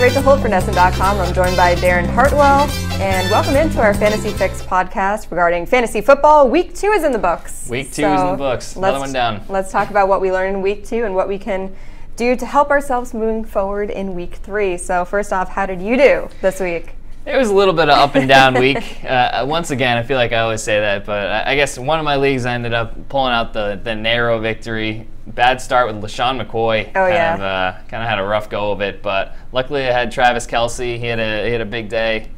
Rachel Holt for NESN.com. I'm joined by Darren Hartwell, and welcome into our Fantasy Fix podcast regarding fantasy football. Week 2 is in the books. Week 2 is in the books. Another one down. Let's talk about what we learned in Week 2 and what we can do to help ourselves moving forward in Week 3. So first off, how did you do this week? It was a little bit of up and down week. Once again, I feel like I always say that, but I guess one of my leagues I ended up pulling out the narrow victory. Bad start with LeSean McCoy. Oh, kind of had a rough go of it, but luckily I had Travis KELCE. He had a big day,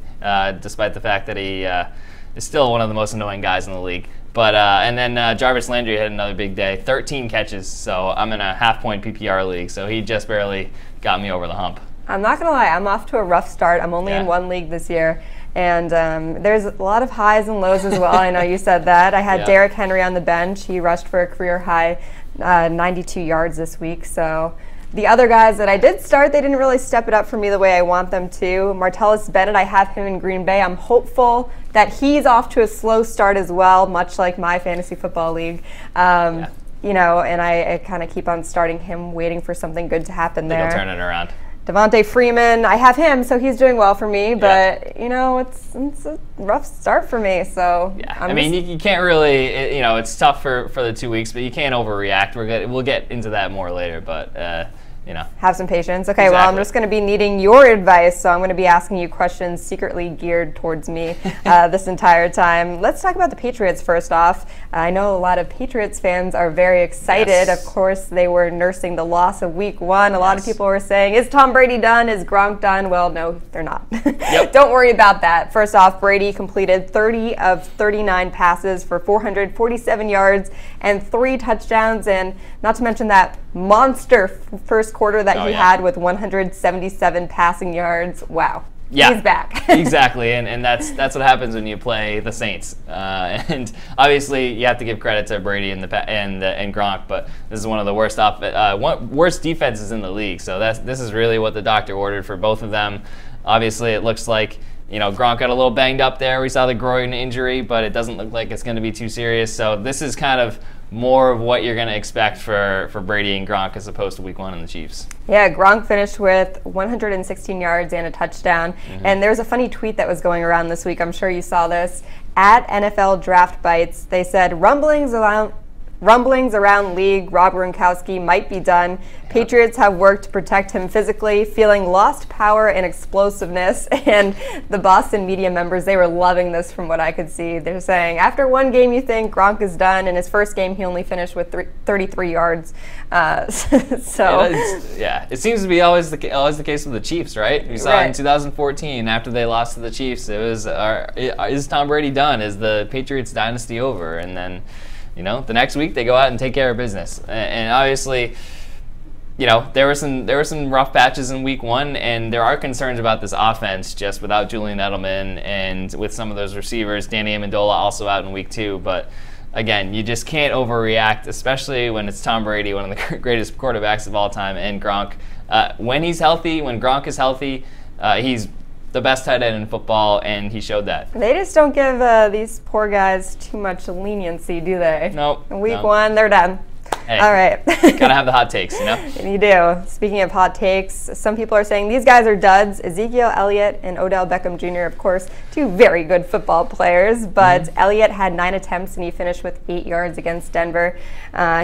despite the fact that he is still one of the most annoying guys in the league. But and then JARVIS LANDRY had another big day, 13 catches. So I'm in a half-point PPR league, so he just barely got me over the hump. I'm not going to lie, I'm off to a rough start. I'm only in one league this year, and there's a lot of highs and lows as well. I know you said that. I had Derrick Henry on the bench. He rushed for a career high 92 yards this week. So the other guys that I did start, they didn't really step it up for me the way I want them to. Martellus Bennett, I have him in Green Bay. I'm hopeful that he's off to a slow start as well, much like my fantasy football league. You know, and I kind of keep on starting him, waiting for something good to happen there. I think he'll turn it around. Devontae Freeman, I have him, so he's doing well for me, but, you know, it's a rough start for me, so. Yeah, I mean, you can't really, you know, it's tough for the 2 weeks, but you can't overreact. We'll get into that more later, but, you know. Have some patience. Okay, well, I'm just going to be needing your advice, so I'm going to be asking you questions secretly geared towards me this entire time. Let's talk about the Patriots first off. I know a lot of Patriots fans are very excited. Yes. Of course, they were nursing the loss of Week 1. A lot of people were saying, is Tom Brady done? Is Gronk done? Well, no, they're not. Don't worry about that. First off, Brady completed 30 of 39 passes for 447 yards and 3 touchdowns, and not to mention that monster first quarter that he had with 177 passing yards. Wow. Yeah, he's back. Exactly, and that's what happens when you play the Saints. And obviously, you have to give credit to Brady and Gronk, but this is one of the worst defenses in the league. So this is really what the doctor ordered for both of them. Obviously, it looks like, you know, Gronk got a little banged up there. We saw the groin injury, but it doesn't look like it's going to be too serious. So this is kind of more of what you're going to expect for Brady and Gronk as opposed to Week 1 in the Chiefs. Yeah, Gronk finished with 116 yards and a touchdown. And there's a funny tweet that was going around this week. I'm sure you saw this. At NFL Draft Bites, they said, rumblings around league, Rob Gronkowski might be done. Patriots have worked to protect him physically, feeling lost power and explosiveness. And the Boston media members, they were loving this from what I could see. They're saying, after one game you think Gronk is done. In his first game, he only finished with 33 yards. It seems to be always the case with the Chiefs, right? We saw in 2014, after they lost to the Chiefs, it was, is Tom Brady done? Is the Patriots dynasty over? And then, you know, the next week they go out and take care of business. And obviously, you know, there were some rough patches in Week 1, and there are concerns about this offense just without Julian Edelman and with some of those receivers. Danny Amendola also out in Week 2, but again, you just can't overreact, especially when it's Tom Brady, one of the greatest quarterbacks of all time, and Gronk. When he's healthy, when Gronk is healthy, he's the best tight end in football, and he showed that. They just don't give these poor guys too much leniency, do they? Nope. In Week 1, they're done. Hey, all right. Gotta have the hot takes, you know? And you do. Speaking of hot takes, some people are saying these guys are duds. Ezekiel Elliott and Odell Beckham Jr., of course, 2 very good football players, but Elliott had 9 attempts and he finished with 8 yards against Denver.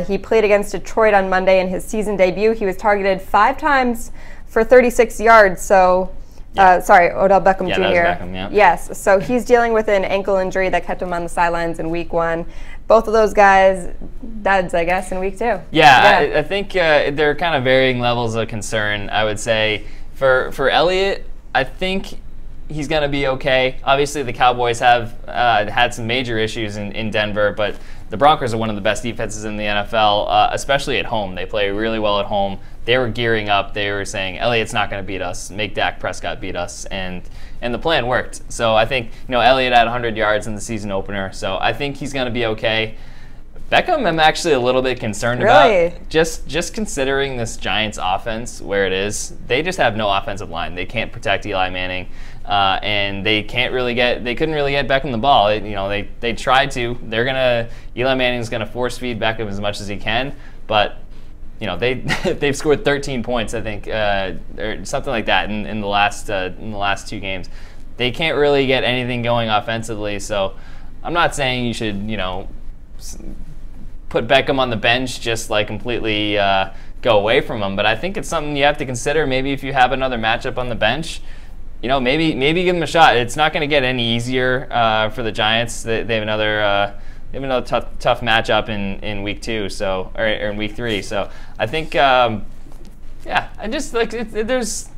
He played against Detroit on Monday in his season debut. He was targeted 5 times for 36 yards, so Odell Beckham Jr. That was Beckham, Yes, so he's dealing with an ankle injury that kept him on the sidelines in Week 1. Both of those guys, duds, I guess, in Week 2. Yeah. I think they're kind of varying levels of concern, I would say. For Elliott, I think he's going to be okay. Obviously, the Cowboys have had some major issues in Denver, but the Broncos are one of the best defenses in the NFL, especially at home. They play really well at home. They were gearing up. They were saying, Elliott's not going to beat us. Make Dak Prescott beat us. And the plan worked. So I think, you know, Elliott had 100 yards in the season opener. So I think he's going to be okay. Beckham, I'm actually a little bit concerned about. Just considering this Giants offense where it is, they just have no offensive line. They can't protect Eli Manning. And they couldn't really get Beckham the ball. You know, they tried to. Eli Manning's gonna force feed Beckham as much as he can, but you know, they've scored 13 points, I think, or something like that in the last 2 games. They can't really get anything going offensively, so I'm not saying you should, you know, put Beckham on the bench, just like completely go away from him. But I think it's something you have to consider. Maybe if you have another matchup on the bench, you know, maybe give them a shot. It's not going to get any easier for the Giants. They have another tough matchup in week 2, so or in week 3. So I think, yeah, I just like it's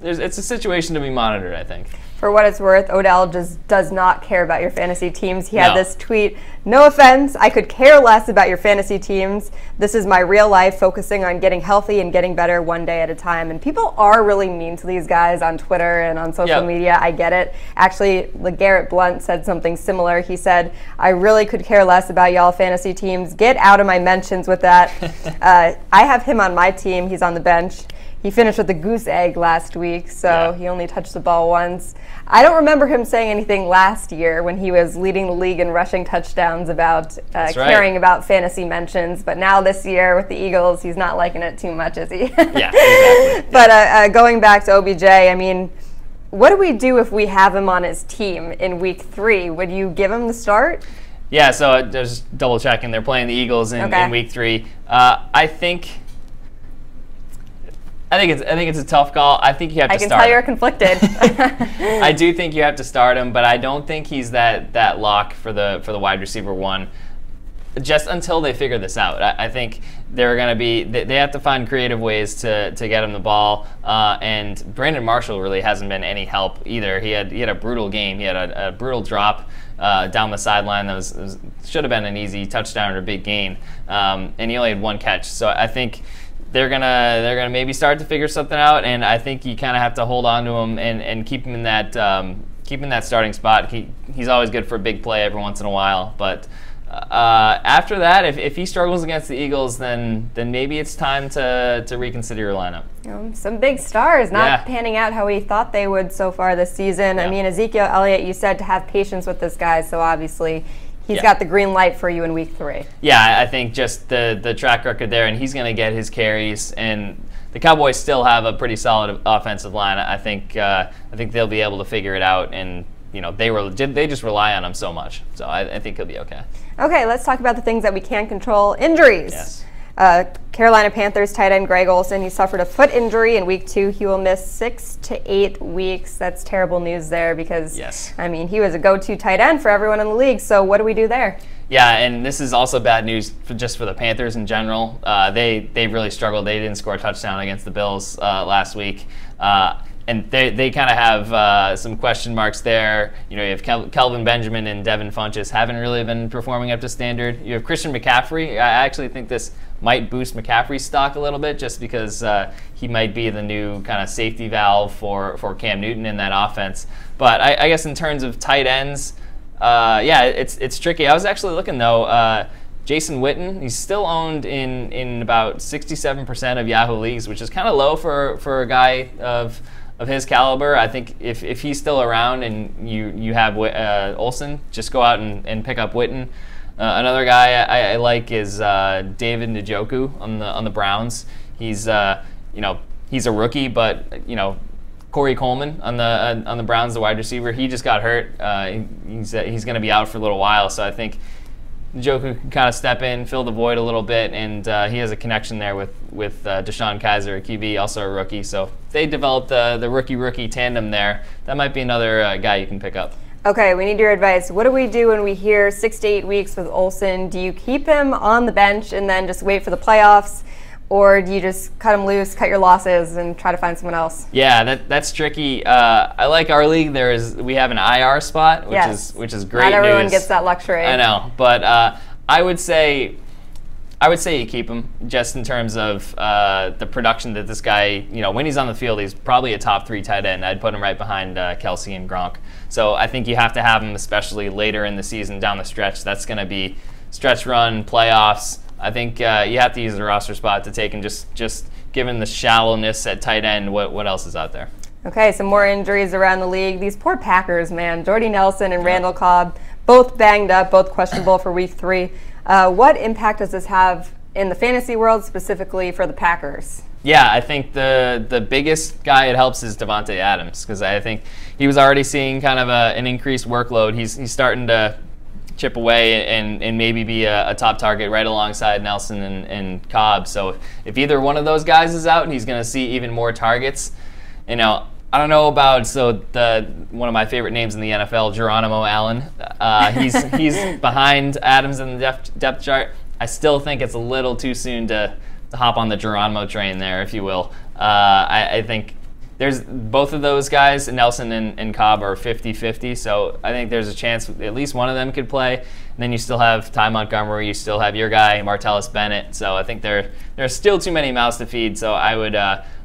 a situation to be monitored, I think. For what it's worth, Odell just does not care about your fantasy teams. He had this tweet, "No offense, I could care less about your fantasy teams. This is my real life, focusing on getting healthy and getting better one day at a time." And people are really mean to these guys on Twitter and on social media. I get it. Actually, LeGarrette Blount said something similar. He said, "I really could care less about y'all fantasy teams. Get out of my mentions with that." I have him on my team. He's on the bench. He finished with a goose egg last week, so he only touched the ball once. I don't remember him saying anything last year when he was leading the league in rushing touchdowns about caring about fantasy mentions, but now this year with the Eagles, he's not liking it too much, is he? Yeah, exactly. But going back to OBJ, I mean, what do we do if we have him on his team in week 3? Would you give him the start? Yeah, so just double checking. They're playing the Eagles in week 3. I think it's a tough call. I think you have to start him. I can tell you're conflicted. I do think you have to start him, but I don't think he's that lock for the wide receiver 1. Just until they figure this out. I think they're going to be. They have to find creative ways to get him the ball. And Brandon Marshall really hasn't been any help either. He had a brutal game. He had a brutal drop down the sideline that should have been an easy touchdown or a big gain. And he only had 1 catch. So I think they're gonna maybe start to figure something out, and I think you kind of have to hold on to him and keep him in that starting spot. He's always good for a big play every once in a while, but after that, if he struggles against the Eagles, then maybe it's time to reconsider your lineup. Some big stars not panning out how we thought they would so far this season. I mean, Ezekiel Elliott, you said to have patience with this guy, so obviously he's got the green light for you in week 3. Yeah, I think just the track record there, and he's going to get his carries. And the Cowboys still have a pretty solid offensive line. I think they'll be able to figure it out. And you know, they just rely on him so much. So I think he'll be okay. Okay, let's talk about the things that we can control. Injuries. Yes. Carolina Panthers tight end Greg Olsen, he suffered a foot injury in week 2. He will miss 6 to 8 weeks. That's terrible news there because, I mean, he was a go-to tight end for everyone in the league. So what do we do there? Yeah, and this is also bad news just for the Panthers in general. They really struggled. They didn't score a touchdown against the Bills last week. And they kind of have some question marks there. You know, you have Kelvin Benjamin and Devin Funchess haven't really been performing up to standard. You have Christian McCaffrey. I actually think this might boost McCaffrey's stock a little bit just because he might be the new kind of safety valve for Cam Newton in that offense. But I guess in terms of tight ends, it's tricky. I was actually looking, though. Jason Witten, he's still owned in about 67% of Yahoo leagues, which is kind of low for a guy of his caliber. I think if he's still around and you have Olsen, just go out and pick up Witten. Another guy I like is David Njoku on the Browns. He's he's a rookie, but you know, Corey Coleman on the Browns, the wide receiver, he just got hurt. He's going to be out for a little while, so I think Njoku can kind of step in, fill the void a little bit, and he has a connection there with Deshaun Kaiser, a QB, also a rookie. So if they develop the rookie tandem there, that might be another guy you can pick up. Okay, we need your advice. What do we do when we hear 6 to 8 weeks with Olsen? Do you keep him on the bench and then just wait for the playoffs? Or do you just cut him loose, cut your losses, and try to find someone else? Yeah, that's tricky. I like our league. We have an IR spot, which is great news. Not everyone gets that luxury. I know, but I would say you keep him just in terms of the production that this guy, you know, when he's on the field, he's probably a top 3 tight end. I'd put him right behind KELCE and Gronk. So I think you have to have him, especially later in the season down the stretch. That's going to be stretch run, playoffs. I think you have to use the roster spot to take, and just given the shallowness at tight end, what else is out there? Okay, some more injuries around the league. These poor Packers, man. Jordy Nelson and Randall Cobb, both banged up, both questionable for week 3. What impact does this have in the fantasy world, specifically for the Packers? Yeah, I think the biggest guy it helps is Davante Adams, because I think he was already seeing kind of an increased workload. He's starting to chip away and maybe be a top target right alongside Nelson and Cobb. So if either one of those guys is out, he's going to see even more targets. You know, I don't know about one of my favorite names in the NFL, Geronimo Allen. He's behind Adams in the depth chart. I still think it's a little too soon to hop on the Geronimo train there, if you will. I think there's both of those guys, Nelson and Cobb, are 50-50, so I think there's a chance at least one of them could play. And then you still have Ty Montgomery, you still have your guy, Martellus Bennett, so I think there's still too many mouths to feed, so I would,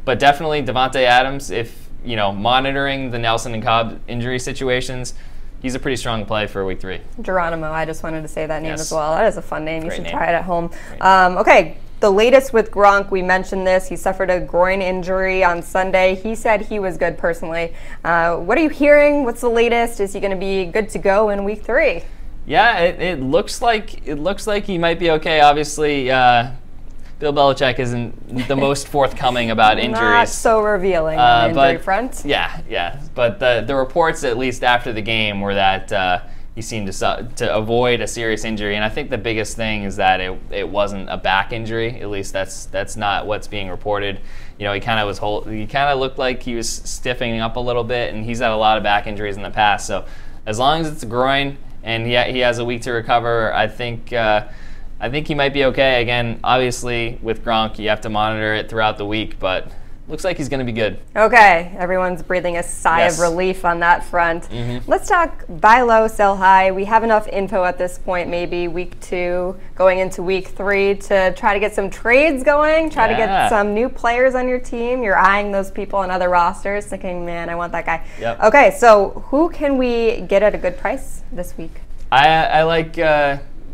but definitely Davante Adams, if, you know, monitoring the Nelson and Cobb injury situations, he's a pretty strong play for week 3. Geronimo, I just wanted to say that name Yes. as well. That is a fun name. You Great should name. try it at home. Okay, the latest with Gronk, we mentioned this. He suffered a groin injury on Sunday. He said he was good personally. What are you hearing? What's the latest? Is he going to be good to go in week 3? Yeah, it looks like he might be okay. Obviously, Bill Belichick isn't the most forthcoming about injuries. Not so revealing on the injury front. Yeah. But the reports, at least after the game, were that he seemed to avoid a serious injury. And I think the biggest thing is that it wasn't a back injury. At least that's not what's being reported. You know, he kind of looked like he was stiffening up a little bit, and he's had a lot of back injuries in the past. So as long as it's a groin and he has a week to recover, I think he might be okay. Again, obviously, with Gronk, you have to monitor it throughout the week, but looks like he's going to be good. Okay, everyone's breathing a sigh Yes. of relief on that front. Let's talk buy low, sell high. We have enough info at this point, maybe week 2, going into week 3, to try to get some trades going, try to get some new players on your team. You're eyeing those people on other rosters, thinking, man, I want that guy. Yep. Okay, so who can we get at a good price this week? I like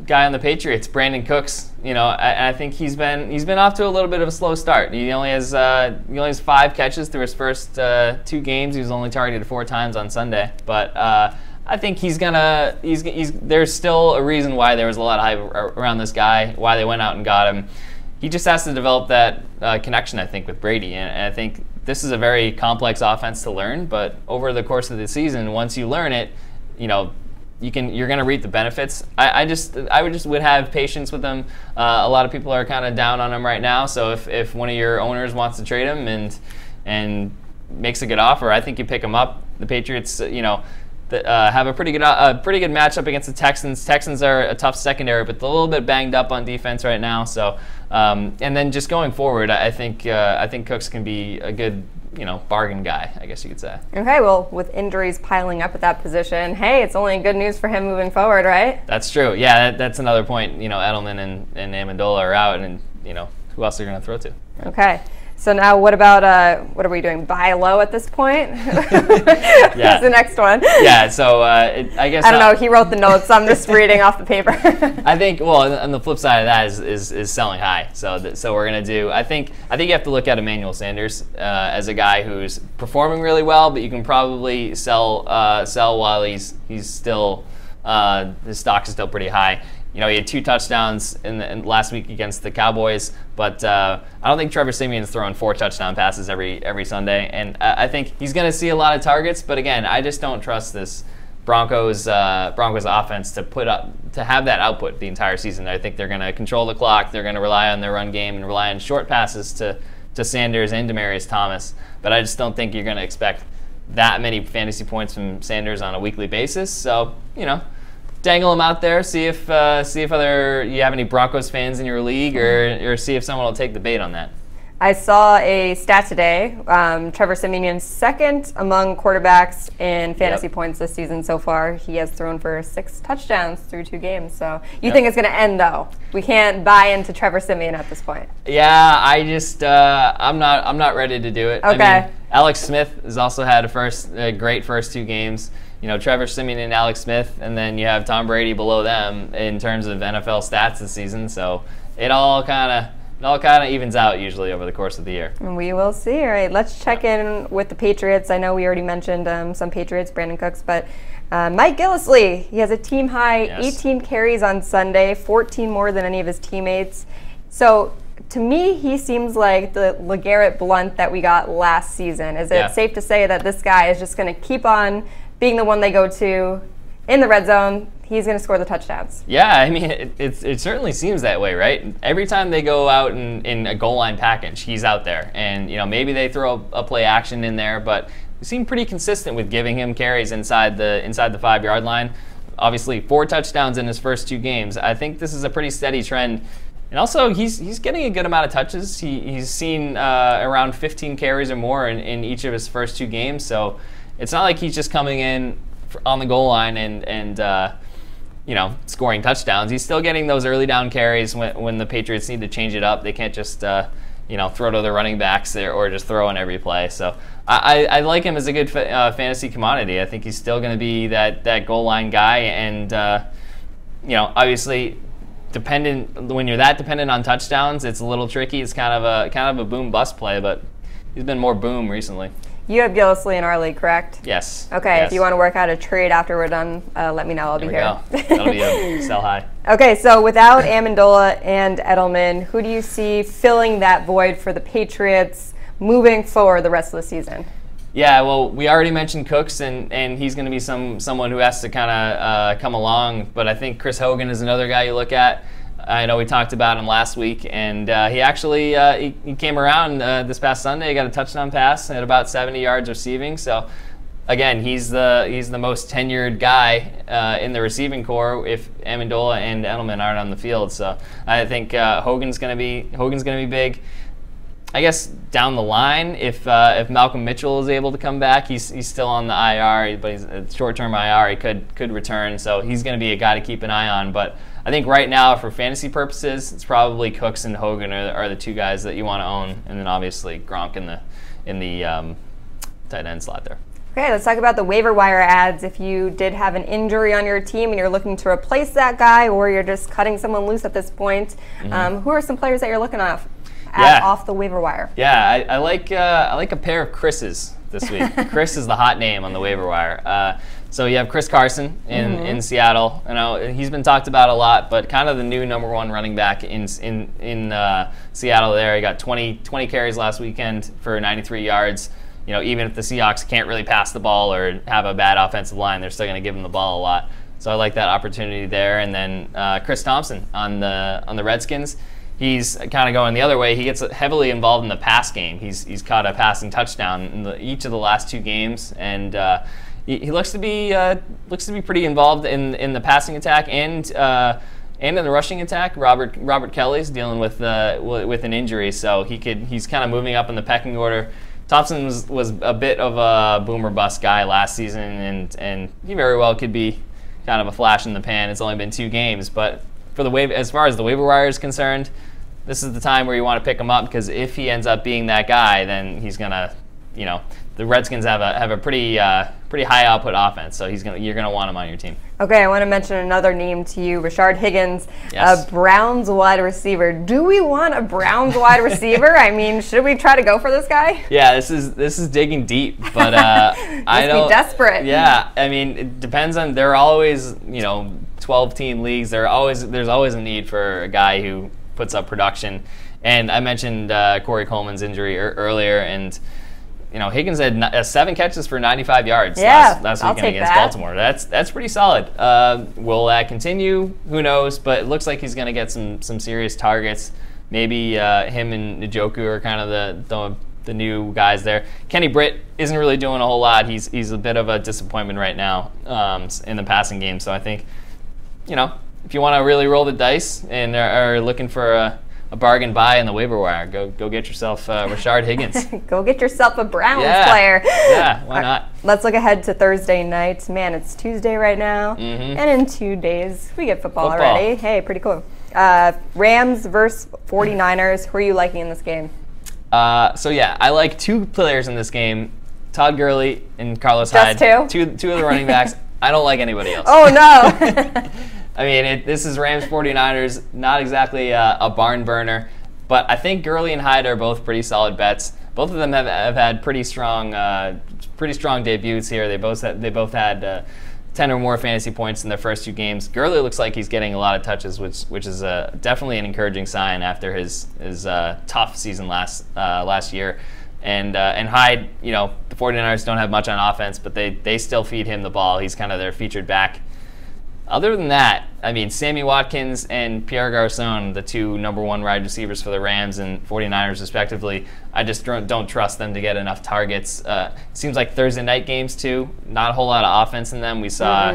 guy on the Patriots, Brandon Cooks. You know, I think he's been off to a little bit of a slow start. He only has 5 catches through his first 2 games. He was only targeted 4 times on Sunday, but I think there's still a reason why there was a lot of hype around this guy, why they went out and got him. He just has to develop that connection, I think, with Brady, and I think this is a very complex offense to learn. But over the course of the season, once you learn it, you know, you're going to reap the benefits. I would have patience with him. A lot of people are kind of down on him right now. So if one of your owners wants to trade him and makes a good offer, I think you pick him up. The Patriots, you know, have a pretty good matchup against the Texans. Texans are a tough secondary, but they're a little bit banged up on defense right now. So and then just going forward, I think Cooks can be a good, you know, bargain guy, I guess you could say. Okay, well, with injuries piling up at that position, hey, it's only good news for him moving forward, right? That's true. Yeah, that's another point. You know, Edelman and Amendola are out, and, you know, who else are you going to throw to? Okay. So now what about, what are we doing, buy low at this point? That's the next one. Yeah, so I guess... I don't know, he wrote the notes, so I'm just reading off the paper. I think, well, on the flip side of that is selling high. So we're going to do, I think you have to look at Emmanuel Sanders as a guy who's performing really well, but you can probably sell while he's still, his stock is still pretty high. You know, he had 2 touchdowns in last week against the Cowboys, but I don't think Trevor Siemian's throwing 4 touchdown passes every Sunday, and I think he's going to see a lot of targets. But again, I just don't trust this Broncos offense to have that output the entire season. I think they're going to control the clock. They're going to rely on their run game and rely on short passes to Sanders and Demaryius Thomas. But I just don't think you're going to expect that many fantasy points from Sanders on a weekly basis. So, you know, dangle them out there, see if you have any Broncos fans in your league, or see if someone will take the bait on that. I saw a stat today. Trevor Siemian's second among quarterbacks in fantasy points this season so far. He has thrown for 6 touchdowns through 2 games. So you think it's going to end, though? We can't buy into Trevor Siemian at this point. Yeah, I just I'm not ready to do it. Okay. I mean, Alex Smith has also had a great first 2 games. You know, Trevor Siemian and Alex Smith, and then you have Tom Brady below them in terms of NFL stats this season. So it all kind of evens out usually over the course of the year. We will see. All right, let's check in with the Patriots. I know we already mentioned some Patriots, Brandon Cooks, but Mike Gillislee, he has a team high 18 carries on Sunday, 14 more than any of his teammates. So to me, he seems like the LeGarrette Blount that we got last season. Is it safe to say that this guy is just going to keep on being the one they go to in the red zone? He's going to score the touchdowns. Yeah, I mean, it certainly seems that way, right? Every time they go out in a goal line package, he's out there. And, you know, maybe they throw a play action in there, but we seem pretty consistent with giving him carries inside the 5-yard line. Obviously, 4 touchdowns in his first 2 games. I think this is a pretty steady trend. And also, he's getting a good amount of touches. He's seen around 15 carries or more in each of his first 2 games. So it's not like he's just coming in on the goal line and you know, scoring touchdowns. He's still getting those early down carries when the Patriots need to change it up. They can't just you know, throw to the running backs there or just throw on every play. So I like him as a good fantasy commodity. I think he's still going to be that goal line guy. And you know, obviously, when you're that dependent on touchdowns, it's a little tricky. It's kind of a boom bust play, but he's been more boom recently. You have GILLISLEE in our league, correct? Yes. Okay, yes. If you want to work out a trade after we're done, let me know. I'll be here. That'll be a sell high. Okay, so without Amendola and Edelman, who do you see filling that void for the Patriots moving forward the rest of the season? Yeah, well, we already mentioned Cooks, and he's going to be someone who has to kind of come along. But I think Chris Hogan is another guy you look at. I know we talked about him last week, and he actually he came around this past Sunday. He got a touchdown pass at about 70 yards receiving. So, again, he's the most tenured guy in the receiving corps if Amendola and Edelman aren't on the field. So I think Hogan's going to be big. I guess down the line, if Malcolm Mitchell is able to come back, he's still on the IR, but he's a short-term IR. He could return, so he's going to be a guy to keep an eye on. But I think right now, for fantasy purposes, it's probably Cooks and Hogan are the 2 guys that you want to own, and then obviously Gronk in the tight end slot there. Okay, let's talk about the waiver wire ads. If you did have an injury on your team and you're looking to replace that guy, or you're just cutting someone loose at this point, who are some players that you're looking off the waiver wire? Yeah, I like a pair of Chris's this week. Chris is the hot name on the waiver wire. So you have Chris Carson in Seattle. You know, he's been talked about a lot, but kind of the new #1 running back in Seattle. There, he got 20 carries last weekend for 93 yards. You know, even if the Seahawks can't really pass the ball or have a bad offensive line, they're still going to give him the ball a lot. So I like that opportunity there. And then Chris Thompson on the Redskins. He's kind of going the other way. He gets heavily involved in the pass game. He's caught a passing touchdown in each of the last 2 games, and he looks to be pretty involved in the passing attack and in the rushing attack. Robert Kelly's dealing with an injury, so he's kind of moving up in the pecking order. Thompson was a bit of a boomer bust guy last season, and he very well could be kind of a flash in the pan. It's only been 2 games, but as far as the waiver wire is concerned, this is the time where you want to pick him up, because if he ends up being that guy, then he's gonna, you know, the Redskins have a pretty high output offense, so you're gonna want him on your team. Okay, I want to mention another name to you, RASHARD Higgins, yes. A Browns wide receiver. Do we want a Browns wide receiver? I mean, should we try to go for this guy? Yeah, this is digging deep, but I don't. Be desperate. Yeah, I mean, it depends on. There are always 12-team leagues. There's always a need for a guy who puts up production, and I mentioned Corey Coleman's injury earlier, and Higgins had 7 catches for 95 yards last weekend against Baltimore. That's pretty solid. Will that continue? Who knows? But it looks like he's going to get some serious targets. Maybe him and Njoku are kind of the new guys there. Kenny Britt isn't really doing a whole lot. He's a bit of a disappointment right now in the passing game. So I think, if you want to really roll the dice and are looking for a bargain buy in the waiver wire, go get yourself RASHARD Higgins. Go get yourself a Browns player. Yeah, why not? Let's look ahead to Thursday night. Man, it's Tuesday right now, and in 2 days we get football already. Hey, pretty cool. Rams versus 49ers. Who are you liking in this game? I like 2 players in this game: Todd Gurley and Carlos Hyde. Just 2? Two of the running backs. I don't like anybody else. Oh no. I mean, this is Rams 49ers, not exactly a barn burner, but I think Gurley and Hyde are both pretty solid bets. Both of them have had pretty strong debuts here. They both had 10 or more fantasy points in their first 2 games. Gurley looks like he's getting a lot of touches, which is definitely an encouraging sign after his tough season last year. And HYDE, you know, the 49ers don't have much on offense, but they still feed him the ball. He's kind of their featured back. Other than that, I mean, Sammy Watkins and Pierre Garçon, the 2 #1 wide receivers for the Rams and 49ers respectively, I just don't trust them to get enough targets. It seems like Thursday night games too, not a whole lot of offense in them. We saw,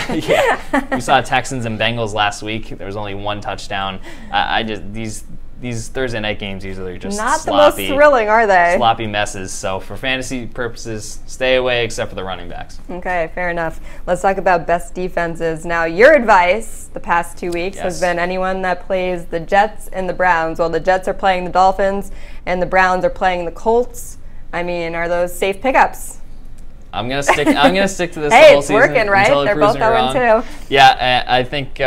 we saw Texans and Bengals last week. There was only 1 touchdown. These Thursday night games usually are just not sloppy, the most thrilling, are they? Sloppy messes. So for fantasy purposes, stay away except for the running backs. Okay, fair enough. Let's talk about best defenses. Now, your advice the past 2 weeks has been anyone that plays the Jets and the Browns. Well, the Jets are playing the Dolphins and the Browns are playing the Colts. I mean, are those safe pickups? I'm gonna stick to this hey, whole it's season working, right? until They're both 0-2. Yeah, I think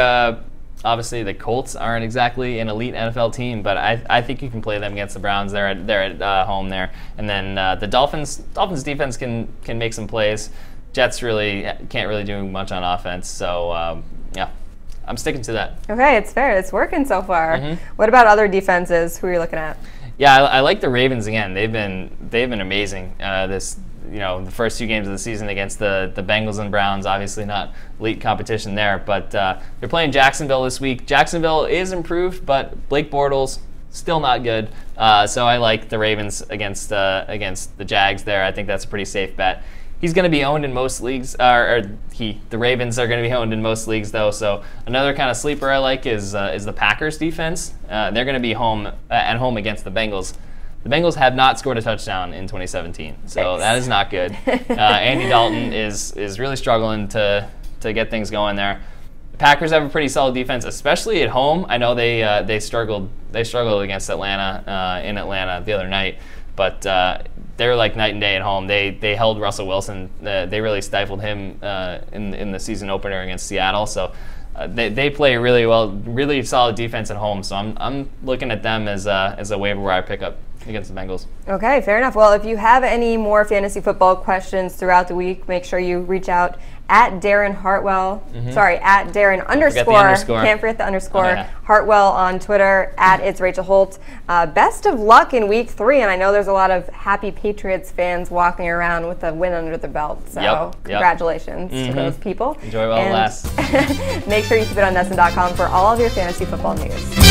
obviously the Colts aren't exactly an elite NFL team, but I think you can play them against the Browns. They're at home there, and then the Dolphins defense can make some plays. Jets really can't really do much on offense, so yeah, I'm sticking to that. Okay, it's fair. It's working so far. What about other defenses? Who are you looking at? Yeah, I like the Ravens again. They've been amazing. The first 2 games of the season against the Bengals and Browns, obviously not elite competition there, but they're playing Jacksonville this week. Jacksonville is improved, but Blake Bortles still not good. So I like the Ravens against the Jags there. I think that's a pretty safe bet. He's going to be owned in most leagues, the Ravens are going to be owned in most leagues though. So another kind of sleeper I like is the Packers defense. They're going to be at home against the Bengals. The Bengals have not scored a touchdown in 2017, so that is not good. Andy Dalton is really struggling to get things going there. The Packers have a pretty solid defense, especially at home. I know they struggled against Atlanta in Atlanta the other night, but they're like night and day at home. They held Russell Wilson. They really stifled him in the season opener against Seattle. So they play really well, really solid defense at home. So I'm looking at them as a waiver wire pickup against the Bengals. Okay, fair enough. Well, if you have any more fantasy football questions throughout the week, make sure you reach out at Darren Hartwell. Sorry, at Darren _ can't forget the underscore. Hartwell on Twitter, at It's Rachel Holt. Best of luck in week 3, and I know there's a lot of happy Patriots fans walking around with a win under their belt. So congratulations to those people. Enjoy while it lasts. Make sure you keep it on NESN.com for all of your fantasy football news.